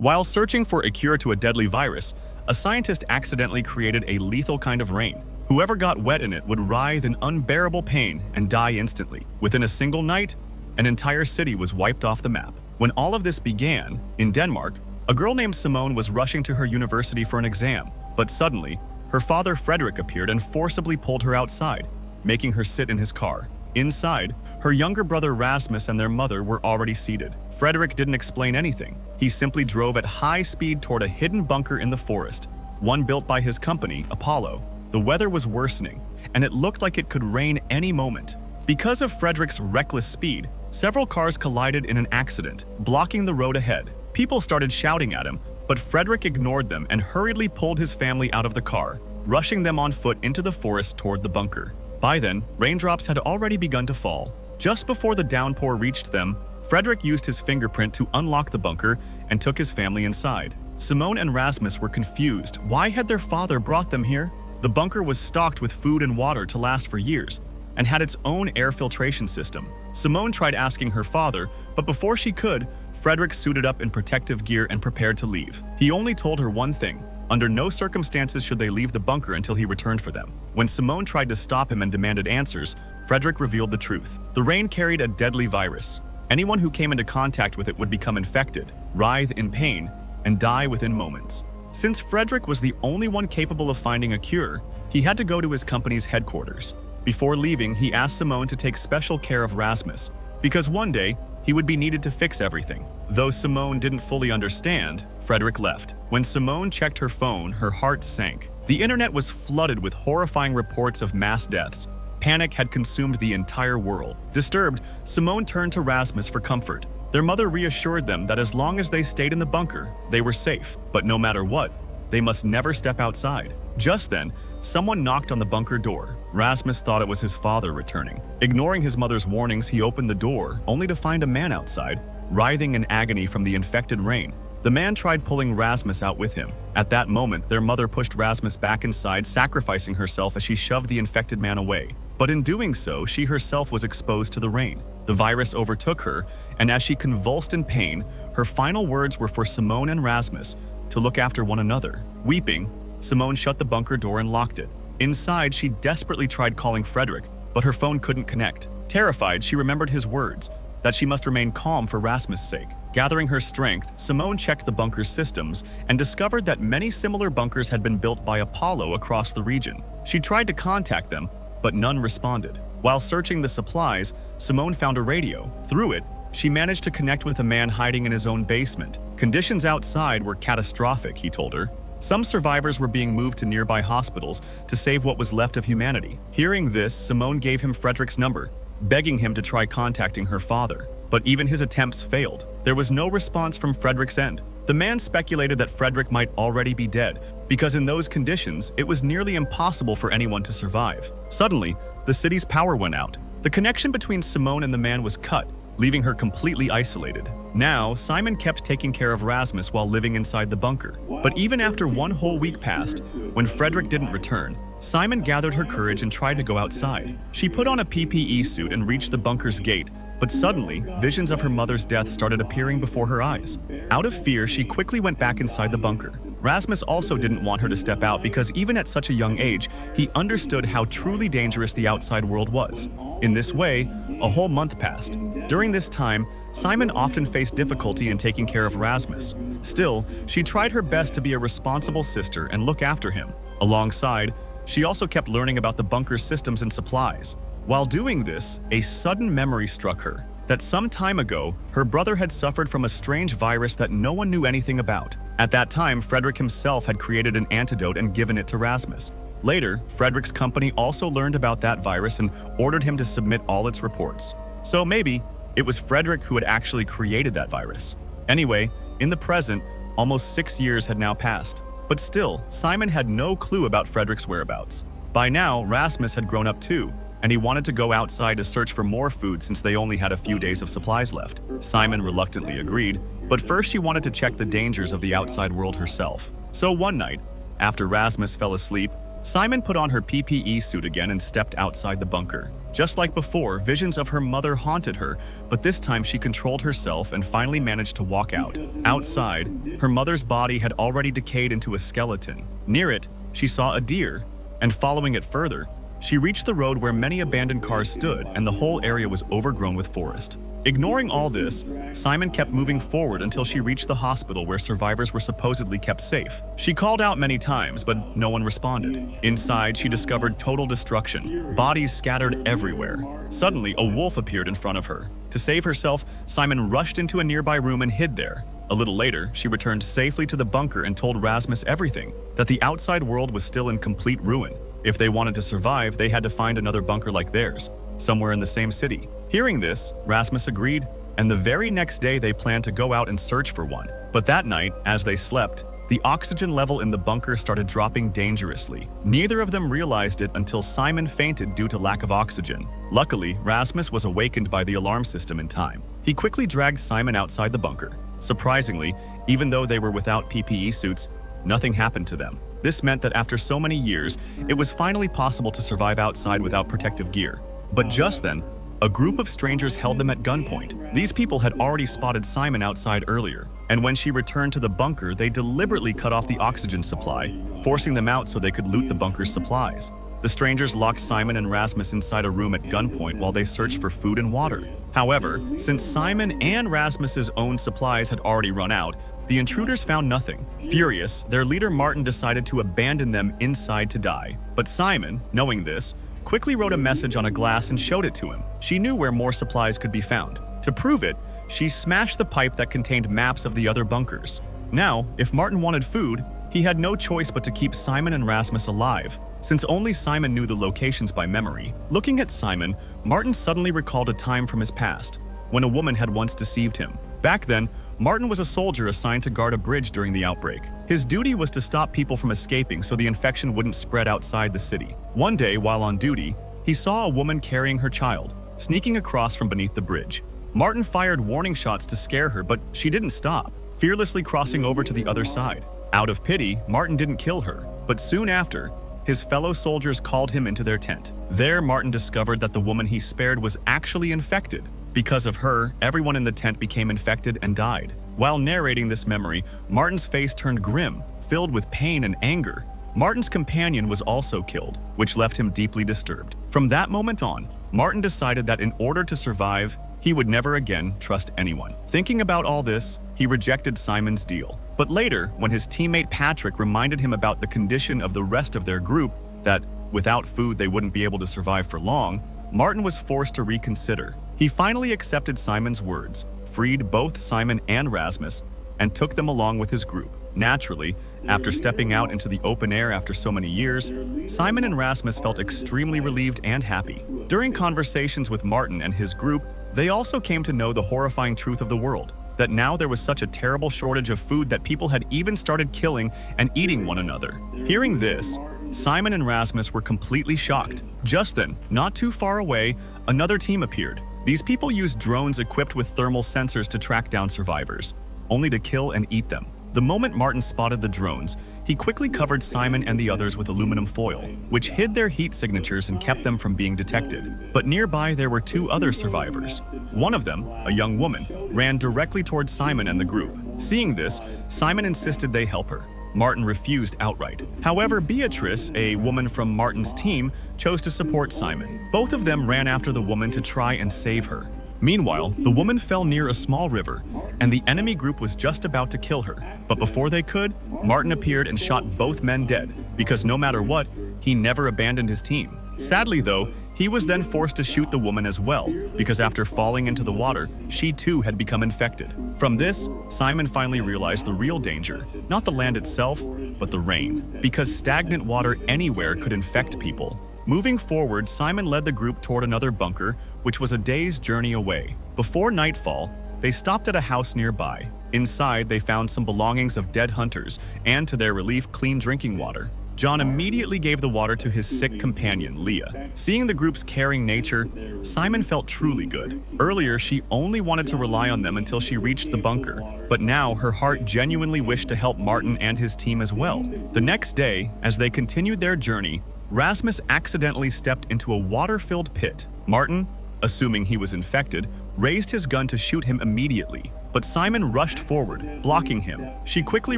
While searching for a cure to a deadly virus, a scientist accidentally created a lethal kind of rain. Whoever got wet in it would writhe in unbearable pain and die instantly. Within a single night, an entire city was wiped off the map. When all of this began, in Denmark, a girl named Simone was rushing to her university for an exam, but suddenly, her father Frederick appeared and forcibly pulled her outside, making her sit in his car. Inside, her younger brother Rasmus and their mother were already seated. Frederick didn't explain anything. He simply drove at high speed toward a hidden bunker in the forest, one built by his company, Apollo. The weather was worsening, and it looked like it could rain any moment. Because of Frederick's reckless speed, several cars collided in an accident, blocking the road ahead. People started shouting at him, but Frederick ignored them and hurriedly pulled his family out of the car, rushing them on foot into the forest toward the bunker. By then, raindrops had already begun to fall. Just before the downpour reached them, Frederick used his fingerprint to unlock the bunker and took his family inside. Simone and Rasmus were confused. Why had their father brought them here? The bunker was stocked with food and water to last for years and had its own air filtration system. Simone tried asking her father, but before she could, Frederick suited up in protective gear and prepared to leave. He only told her one thing: under no circumstances should they leave the bunker until he returned for them. When Simone tried to stop him and demanded answers, Frederick revealed the truth. The rain carried a deadly virus. Anyone who came into contact with it would become infected, writhe in pain, and die within moments. Since Frederick was the only one capable of finding a cure, he had to go to his company's headquarters. Before leaving, he asked Simone to take special care of Rasmus, because one day, he would be needed to fix everything. Though Simone didn't fully understand, Frederick left. When Simone checked her phone, her heart sank. The internet was flooded with horrifying reports of mass deaths. Panic had consumed the entire world. Disturbed, Simone turned to Rasmus for comfort. Their mother reassured them that as long as they stayed in the bunker, they were safe. But no matter what, they must never step outside. Just then, someone knocked on the bunker door. Rasmus thought it was his father returning. Ignoring his mother's warnings, he opened the door, only to find a man outside, writhing in agony from the infected rain. The man tried pulling Rasmus out with him. At that moment, their mother pushed Rasmus back inside, sacrificing herself as she shoved the infected man away. But in doing so, she herself was exposed to the rain. The virus overtook her, and as she convulsed in pain, her final words were for Simone and Rasmus to look after one another. Weeping, Simone shut the bunker door and locked it. Inside, she desperately tried calling Frederick, but her phone couldn't connect. Terrified, she remembered his words, that she must remain calm for Rasmus' sake. Gathering her strength, Simone checked the bunker's systems and discovered that many similar bunkers had been built by Apollo across the region. She tried to contact them, but none responded. While searching the supplies, Simone found a radio. Through it, she managed to connect with a man hiding in his own basement. Conditions outside were catastrophic, he told her. Some survivors were being moved to nearby hospitals to save what was left of humanity. Hearing this, Simone gave him Frederick's number, begging him to try contacting her father. But even his attempts failed. There was no response from Frederick's end. The man speculated that Frederick might already be dead, because in those conditions, it was nearly impossible for anyone to survive. Suddenly, the city's power went out. The connection between Simone and the man was cut, leaving her completely isolated. Now, Simon kept taking care of Rasmus while living inside the bunker. But even after one whole week passed, when Frederick didn't return, Simon gathered her courage and tried to go outside. She put on a PPE suit and reached the bunker's gate, but suddenly, visions of her mother's death started appearing before her eyes. Out of fear, she quickly went back inside the bunker. Rasmus also didn't want her to step out because even at such a young age, he understood how truly dangerous the outside world was. In this way, a whole month passed. During this time, Simon often faced difficulty in taking care of Rasmus. Still, she tried her best to be a responsible sister and look after him. Alongside, she also kept learning about the bunker's systems and supplies. While doing this, a sudden memory struck her that some time ago, her brother had suffered from a strange virus that no one knew anything about. At that time, Frederick himself had created an antidote and given it to Rasmus. Later, Frederick's company also learned about that virus and ordered him to submit all its reports. So maybe it was Frederick who had actually created that virus. Anyway, in the present, almost 6 years had now passed. But still, Simon had no clue about Frederick's whereabouts. By now, Rasmus had grown up too, and he wanted to go outside to search for more food since they only had a few days of supplies left. Simon reluctantly agreed, but first she wanted to check the dangers of the outside world herself. So one night, after Rasmus fell asleep, Simon put on her PPE suit again and stepped outside the bunker. Just like before, visions of her mother haunted her, but this time she controlled herself and finally managed to walk out. Outside, her mother's body had already decayed into a skeleton. Near it, she saw a deer, and following it further, she reached the road where many abandoned cars stood and the whole area was overgrown with forest. Ignoring all this, Simon kept moving forward until she reached the hospital where survivors were supposedly kept safe. She called out many times, but no one responded. Inside, she discovered total destruction, bodies scattered everywhere. Suddenly, a wolf appeared in front of her. To save herself, Simon rushed into a nearby room and hid there. A little later, she returned safely to the bunker and told Rasmus everything, that the outside world was still in complete ruin. If they wanted to survive, they had to find another bunker like theirs, somewhere in the same city. Hearing this, Rasmus agreed, and the very next day they planned to go out and search for one. But that night, as they slept, the oxygen level in the bunker started dropping dangerously. Neither of them realized it until Simon fainted due to lack of oxygen. Luckily, Rasmus was awakened by the alarm system in time. He quickly dragged Simon outside the bunker. Surprisingly, even though they were without PPE suits, nothing happened to them. This meant that after so many years, it was finally possible to survive outside without protective gear. But just then, a group of strangers held them at gunpoint. These people had already spotted Simon outside earlier, and when she returned to the bunker, they deliberately cut off the oxygen supply, forcing them out so they could loot the bunker's supplies. The strangers locked Simon and Rasmus inside a room at gunpoint while they searched for food and water. However, since Simon and Rasmus's own supplies had already run out, the intruders found nothing. Furious, their leader Martin decided to abandon them inside to die. But Simon, knowing this, quickly wrote a message on a glass and showed it to him. She knew where more supplies could be found. To prove it, she smashed the pipe that contained maps of the other bunkers. Now, if Martin wanted food, he had no choice but to keep Simon and Rasmus alive, since only Simon knew the locations by memory. Looking at Simon, Martin suddenly recalled a time from his past, when a woman had once deceived him. Back then, Martin was a soldier assigned to guard a bridge during the outbreak. His duty was to stop people from escaping so the infection wouldn't spread outside the city. One day, while on duty, he saw a woman carrying her child, sneaking across from beneath the bridge. Martin fired warning shots to scare her, but she didn't stop, fearlessly crossing over to the other side. Out of pity, Martin didn't kill her, but soon after, his fellow soldiers called him into their tent. There, Martin discovered that the woman he spared was actually infected. Because of her, everyone in the tent became infected and died. While narrating this memory, Martin's face turned grim, filled with pain and anger. Martin's companion was also killed, which left him deeply disturbed. From that moment on, Martin decided that in order to survive, he would never again trust anyone. Thinking about all this, he rejected Simon's deal. But later, when his teammate Patrick reminded him about the condition of the rest of their group, that without food they wouldn't be able to survive for long, Martin was forced to reconsider. He finally accepted Simon's words, freed both Simon and Rasmus, and took them along with his group. Naturally, after stepping out into the open air after so many years, Simon and Rasmus felt extremely relieved and happy. During conversations with Martin and his group, they also came to know the horrifying truth of the world, that now there was such a terrible shortage of food that people had even started killing and eating one another. Hearing this, Simon and Rasmus were completely shocked. Just then, not too far away, another team appeared. These people used drones equipped with thermal sensors to track down survivors, only to kill and eat them. The moment Martin spotted the drones, he quickly covered Simon and the others with aluminum foil, which hid their heat signatures and kept them from being detected. But nearby there were two other survivors. One of them, a young woman, ran directly towards Simon and the group. Seeing this, Simon insisted they help her. Martin refused outright. However, Beatrice, a woman from Martin's team, chose to support Simon. Both of them ran after the woman to try and save her. Meanwhile, the woman fell near a small river, and the enemy group was just about to kill her. But before they could, Martin appeared and shot both men dead, because no matter what, he never abandoned his team. Sadly though, he was then forced to shoot the woman as well, because after falling into the water, she too had become infected. From this, Simon finally realized the real danger, not the land itself, but the rain, because stagnant water anywhere could infect people. Moving forward, Simon led the group toward another bunker, which was a day's journey away. Before nightfall, they stopped at a house nearby. Inside, they found some belongings of dead hunters, and to their relief, clean drinking water. John immediately gave the water to his sick companion, Leah. Seeing the group's caring nature, Simon felt truly good. Earlier, she only wanted to rely on them until she reached the bunker, but now her heart genuinely wished to help Martin and his team as well. The next day, as they continued their journey, Rasmus accidentally stepped into a water-filled pit. Martin, assuming he was infected, raised his gun to shoot him immediately, but Simon rushed forward, blocking him. She quickly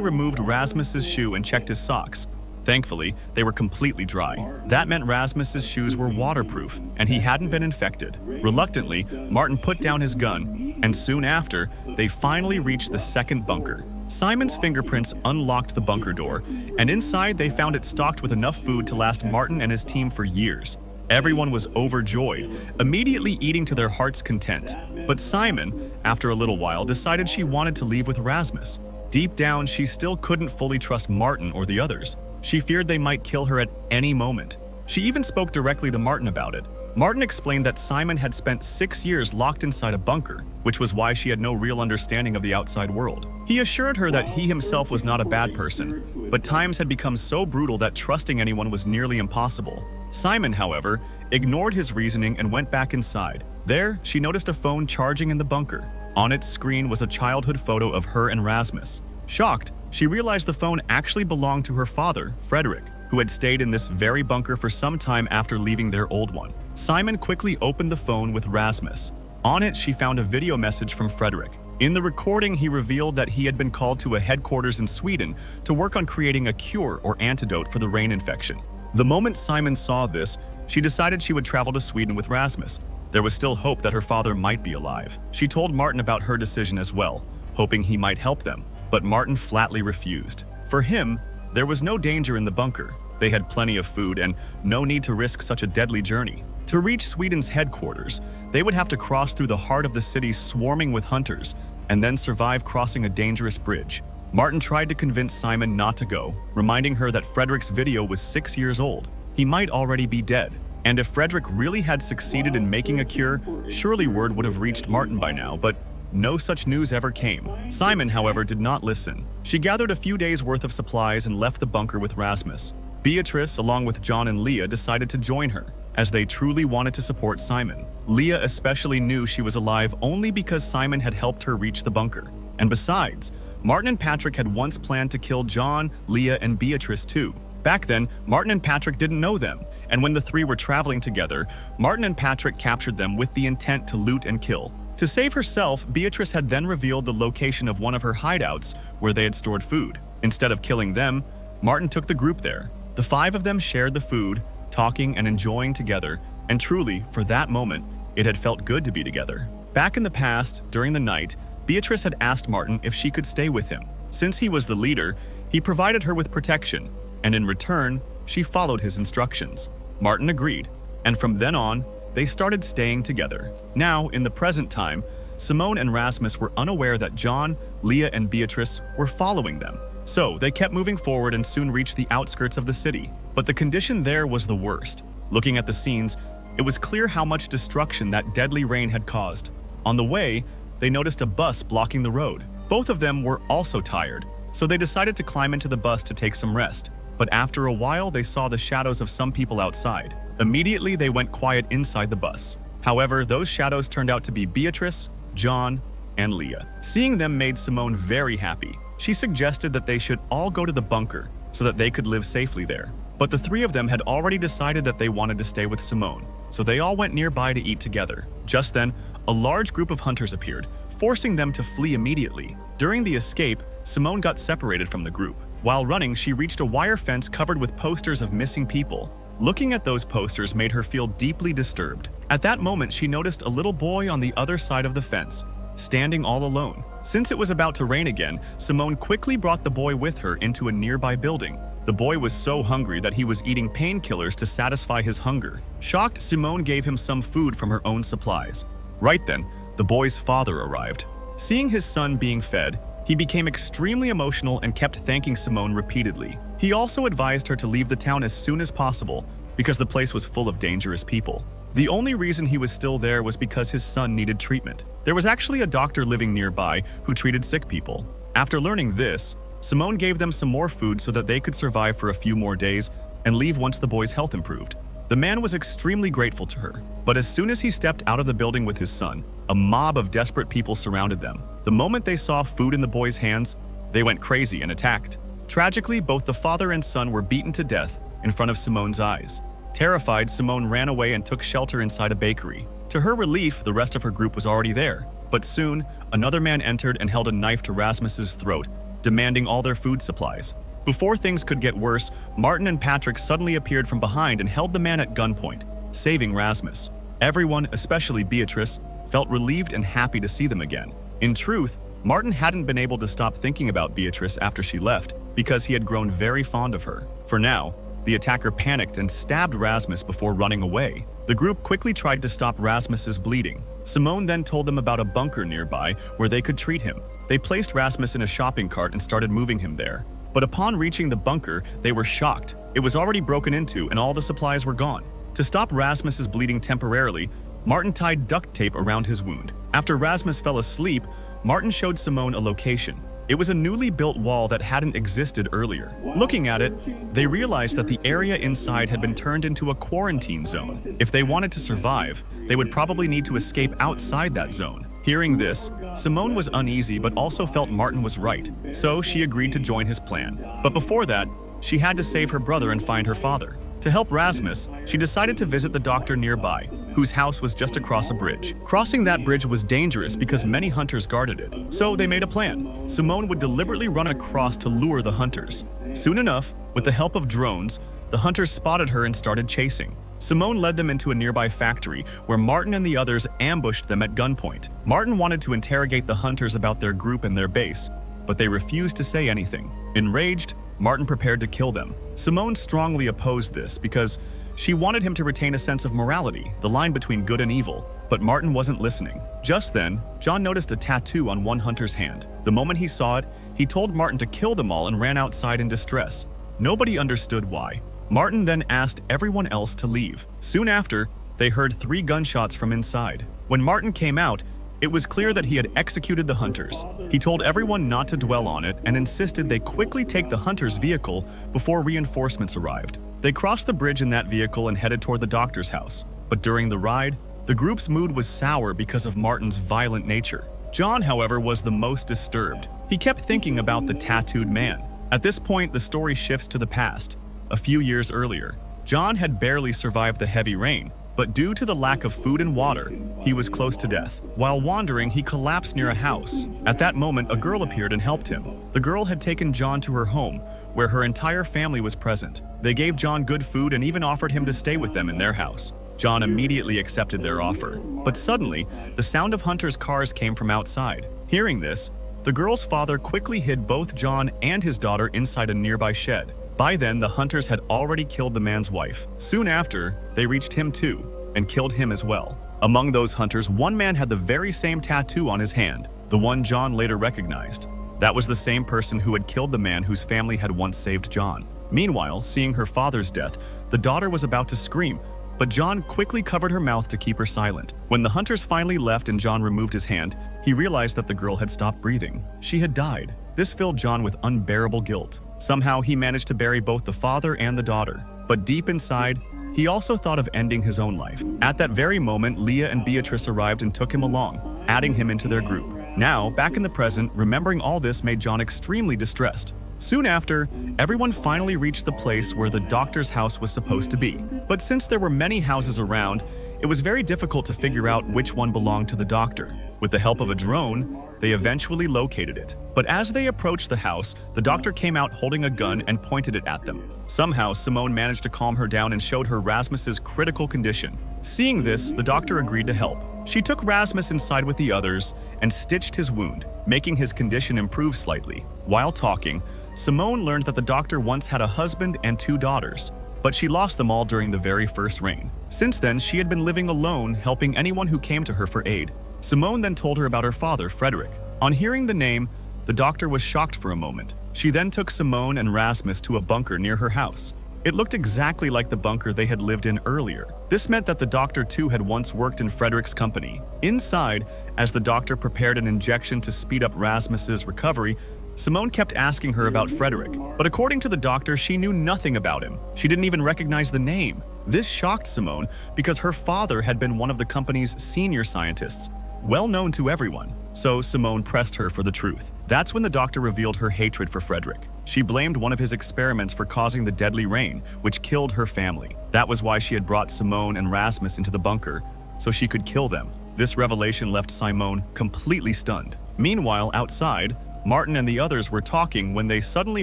removed Rasmus's shoe and checked his socks. Thankfully, they were completely dry. That meant Rasmus's shoes were waterproof, and he hadn't been infected. Reluctantly, Martin put down his gun, and soon after, they finally reached the second bunker. Simon's fingerprints unlocked the bunker door, and inside they found it stocked with enough food to last Martin and his team for years. Everyone was overjoyed, immediately eating to their heart's content. But Simon, after a little while, decided she wanted to leave with Rasmus. Deep down, she still couldn't fully trust Martin or the others. She feared they might kill her at any moment. She even spoke directly to Martin about it. Martin explained that Simon had spent 6 years locked inside a bunker, which was why she had no real understanding of the outside world. He assured her that he himself was not a bad person, but times had become so brutal that trusting anyone was nearly impossible. Simon, however, ignored his reasoning and went back inside. There, she noticed a phone charging in the bunker. On its screen was a childhood photo of her and Rasmus. Shocked, she realized the phone actually belonged to her father, Frederick, who had stayed in this very bunker for some time after leaving their old one. Simon quickly opened the phone with Rasmus. On it, she found a video message from Frederick. In the recording, he revealed that he had been called to a headquarters in Sweden to work on creating a cure or antidote for the rain infection. The moment Simon saw this, she decided she would travel to Sweden with Rasmus. There was still hope that her father might be alive. She told Martin about her decision as well, hoping he might help them. But Martin flatly refused. For him, there was no danger in the bunker. They had plenty of food and no need to risk such a deadly journey. To reach Sweden's headquarters, they would have to cross through the heart of the city swarming with hunters and then survive crossing a dangerous bridge. Martin tried to convince Simon not to go, reminding her that Frederick's video was 6 years old. He might already be dead. And if Frederick really had succeeded in making a cure, surely word would have reached Martin by now, but no such news ever came. Simon, however, did not listen. She gathered a few days' worth of supplies and left the bunker with Rasmus. Beatrice, along with John and Leah, decided to join her, as they truly wanted to support Simon. Leah especially knew she was alive only because Simon had helped her reach the bunker. And besides, Martin and Patrick had once planned to kill John, Leah, and Beatrice too. Back then, Martin and Patrick didn't know them, and when the three were traveling together, Martin and Patrick captured them with the intent to loot and kill. To save herself, Beatrice had then revealed the location of one of her hideouts where they had stored food. Instead of killing them, Martin took the group there. The 5 of them shared the food, talking and enjoying together, and truly, for that moment, it had felt good to be together. Back in the past, during the night, Beatrice had asked Martin if she could stay with him. Since he was the leader, he provided her with protection, and in return, she followed his instructions. Martin agreed, and from then on, they started staying together. Now, in the present time, Simone and Rasmus were unaware that John, Leah, and Beatrice were following them. So, they kept moving forward and soon reached the outskirts of the city. But the condition there was the worst. Looking at the scenes, it was clear how much destruction that deadly rain had caused. On the way, they noticed a bus blocking the road. Both of them were also tired, so they decided to climb into the bus to take some rest. But after a while, they saw the shadows of some people outside. Immediately, they went quiet inside the bus. However, those shadows turned out to be Beatrice, John, and Leah. Seeing them made Simone very happy. She suggested that they should all go to the bunker so that they could live safely there. But the 3 of them had already decided that they wanted to stay with Simone, so they all went nearby to eat together. Just then, a large group of hunters appeared, forcing them to flee immediately. During the escape, Simone got separated from the group. While running, she reached a wire fence covered with posters of missing people. Looking at those posters made her feel deeply disturbed. At that moment, she noticed a little boy on the other side of the fence, standing all alone. Since it was about to rain again, Simone quickly brought the boy with her into a nearby building. The boy was so hungry that he was eating painkillers to satisfy his hunger. Shocked, Simone gave him some food from her own supplies. Right then, the boy's father arrived. Seeing his son being fed, he became extremely emotional and kept thanking Simone repeatedly. He also advised her to leave the town as soon as possible because the place was full of dangerous people. The only reason he was still there was because his son needed treatment. There was actually a doctor living nearby who treated sick people. After learning this, Simone gave them some more food so that they could survive for a few more days and leave once the boy's health improved. The man was extremely grateful to her, but as soon as he stepped out of the building with his son, a mob of desperate people surrounded them. The moment they saw food in the boy's hands, they went crazy and attacked. Tragically, both the father and son were beaten to death, in front of Simone's eyes. Terrified, Simone ran away and took shelter inside a bakery. To her relief, the rest of her group was already there. But soon, another man entered and held a knife to Rasmus's throat, demanding all their food supplies. Before things could get worse, Martin and Patrick suddenly appeared from behind and held the man at gunpoint, saving Rasmus. Everyone, especially Beatrice, felt relieved and happy to see them again. In truth, Martin hadn't been able to stop thinking about Beatrice after she left because he had grown very fond of her. For now, the attacker panicked and stabbed Rasmus before running away. The group quickly tried to stop Rasmus's bleeding. Simone then told them about a bunker nearby where they could treat him. They placed Rasmus in a shopping cart and started moving him there. But upon reaching the bunker, they were shocked. It was already broken into and all the supplies were gone. To stop Rasmus's bleeding temporarily, Martin tied duct tape around his wound. After Rasmus fell asleep, Martin showed Simone a location. It was a newly built wall that hadn't existed earlier. Looking at it, they realized that the area inside had been turned into a quarantine zone. If they wanted to survive, they would probably need to escape outside that zone. Hearing this, Simone was uneasy but also felt Martin was right, so she agreed to join his plan. But before that, she had to save her brother and find her father. To help Rasmus, she decided to visit the doctor nearby, whose house was just across a bridge. Crossing that bridge was dangerous because many hunters guarded it, so they made a plan. Simone would deliberately run across to lure the hunters. Soon enough, with the help of drones, the hunters spotted her and started chasing. Simone led them into a nearby factory where Martin and the others ambushed them at gunpoint. Martin wanted to interrogate the hunters about their group and their base, but they refused to say anything. Enraged, Martin prepared to kill them. Simone strongly opposed this because she wanted him to retain a sense of morality, the line between good and evil, but Martin wasn't listening. Just then, John noticed a tattoo on one hunter's hand. The moment he saw it, he told Martin to kill them all and ran outside in distress. Nobody understood why. Martin then asked everyone else to leave. Soon after, they heard 3 gunshots from inside. When Martin came out, it was clear that he had executed the hunters. He told everyone not to dwell on it and insisted they quickly take the hunter's vehicle before reinforcements arrived. They crossed the bridge in that vehicle and headed toward the doctor's house. But during the ride, the group's mood was sour because of Martin's violent nature. John, however, was the most disturbed. He kept thinking about the tattooed man. At this point, the story shifts to the past. A few years earlier, John had barely survived the heavy rain, but due to the lack of food and water, he was close to death. While wandering, he collapsed near a house. At that moment, a girl appeared and helped him. The girl had taken John to her home, where her entire family was present. They gave John good food and even offered him to stay with them in their house. John immediately accepted their offer. But suddenly, the sound of hunters' cars came from outside. Hearing this, the girl's father quickly hid both John and his daughter inside a nearby shed. By then, the hunters had already killed the man's wife. Soon after, they reached him too, and killed him as well. Among those hunters, one man had the very same tattoo on his hand, the one John later recognized. That was the same person who had killed the man whose family had once saved John. Meanwhile, seeing her father's death, the daughter was about to scream, but John quickly covered her mouth to keep her silent. When the hunters finally left and John removed his hand, he realized that the girl had stopped breathing. She had died. This filled John with unbearable guilt. Somehow, he managed to bury both the father and the daughter. But deep inside, he also thought of ending his own life. At that very moment, Leah and Beatrice arrived and took him along, adding him into their group. Now, back in the present, remembering all this made John extremely distressed. Soon after, everyone finally reached the place where the doctor's house was supposed to be. But since there were many houses around, it was very difficult to figure out which one belonged to the doctor. With the help of a drone, they eventually located it. But as they approached the house, the doctor came out holding a gun and pointed it at them. Somehow, Simone managed to calm her down and showed her Rasmus's critical condition. Seeing this, the doctor agreed to help. She took Rasmus inside with the others and stitched his wound, making his condition improve slightly. While talking, Simone learned that the doctor once had a husband and 2 daughters, but she lost them all during the very first rain. Since then, she had been living alone, helping anyone who came to her for aid. Simone then told her about her father, Frederick. On hearing the name, the doctor was shocked for a moment. She then took Simone and Rasmus to a bunker near her house. It looked exactly like the bunker they had lived in earlier. This meant that the doctor too had once worked in Frederick's company. Inside, as the doctor prepared an injection to speed up Rasmus's recovery, Simone kept asking her about Frederick. But according to the doctor, she knew nothing about him. She didn't even recognize the name. This shocked Simone because her father had been one of the company's senior scientists, well known to everyone. So Simone pressed her for the truth. That's when the doctor revealed her hatred for Frederick. She blamed one of his experiments for causing the deadly rain, which killed her family. That was why she had brought Simone and Rasmus into the bunker, so she could kill them. This revelation left Simone completely stunned. Meanwhile, outside, Martin and the others were talking when they suddenly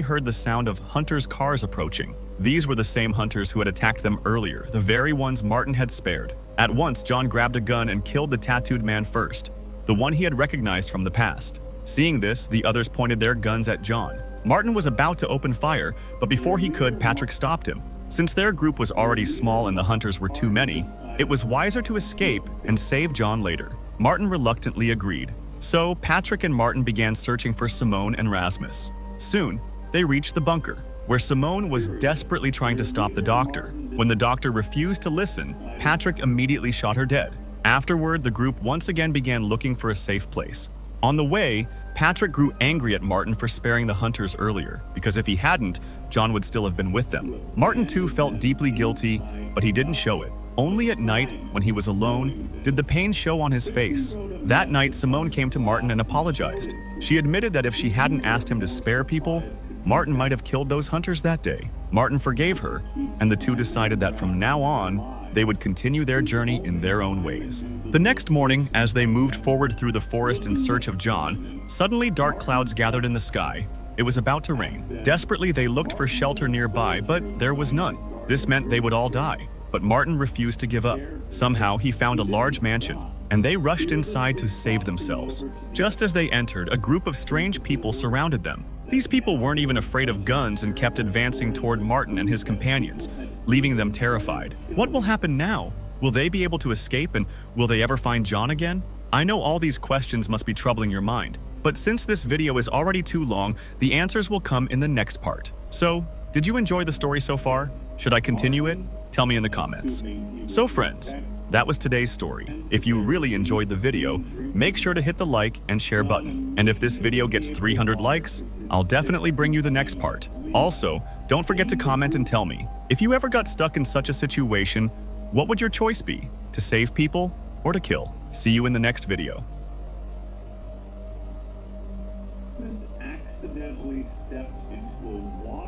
heard the sound of hunters' cars approaching. These were the same hunters who had attacked them earlier, the very ones Martin had spared. At once, John grabbed a gun and killed the tattooed man first, the one he had recognized from the past. Seeing this, the others pointed their guns at John. Martin was about to open fire, but before he could, Patrick stopped him. Since their group was already small and the hunters were too many, it was wiser to escape and save John later. Martin reluctantly agreed. So, Patrick and Martin began searching for Simone and Rasmus. Soon, they reached the bunker, where Simone was desperately trying to stop the doctor. When the doctor refused to listen, Patrick immediately shot her dead. Afterward, the group once again began looking for a safe place. On the way, Patrick grew angry at Martin for sparing the hunters earlier, because if he hadn't, John would still have been with them. Martin too felt deeply guilty, but he didn't show it. Only at night, when he was alone, did the pain show on his face. That night, Simone came to Martin and apologized. She admitted that if she hadn't asked him to spare people, Martin might have killed those hunters that day. Martin forgave her, and the two decided that from now on, they would continue their journey in their own ways. The next morning, as they moved forward through the forest in search of John, suddenly dark clouds gathered in the sky. It was about to rain. Desperately, they looked for shelter nearby, but there was none. This meant they would all die. But Martin refused to give up. Somehow, he found a large mansion, and they rushed inside to save themselves. Just as they entered, a group of strange people surrounded them. These people weren't even afraid of guns and kept advancing toward Martin and his companions, leaving them terrified. What will happen now? Will they be able to escape, and will they ever find John again? I know all these questions must be troubling your mind, but since this video is already too long, the answers will come in the next part. So, did you enjoy the story so far? Should I continue it? Tell me in the comments. So friends, that was today's story. If you really enjoyed the video, make sure to hit the like and share button. And if this video gets 300 likes, I'll definitely bring you the next part. Also, don't forget to comment and tell me, if you ever got stuck in such a situation, what would your choice be? To save people or to kill? See you in the next video. Accidentally stepped into a water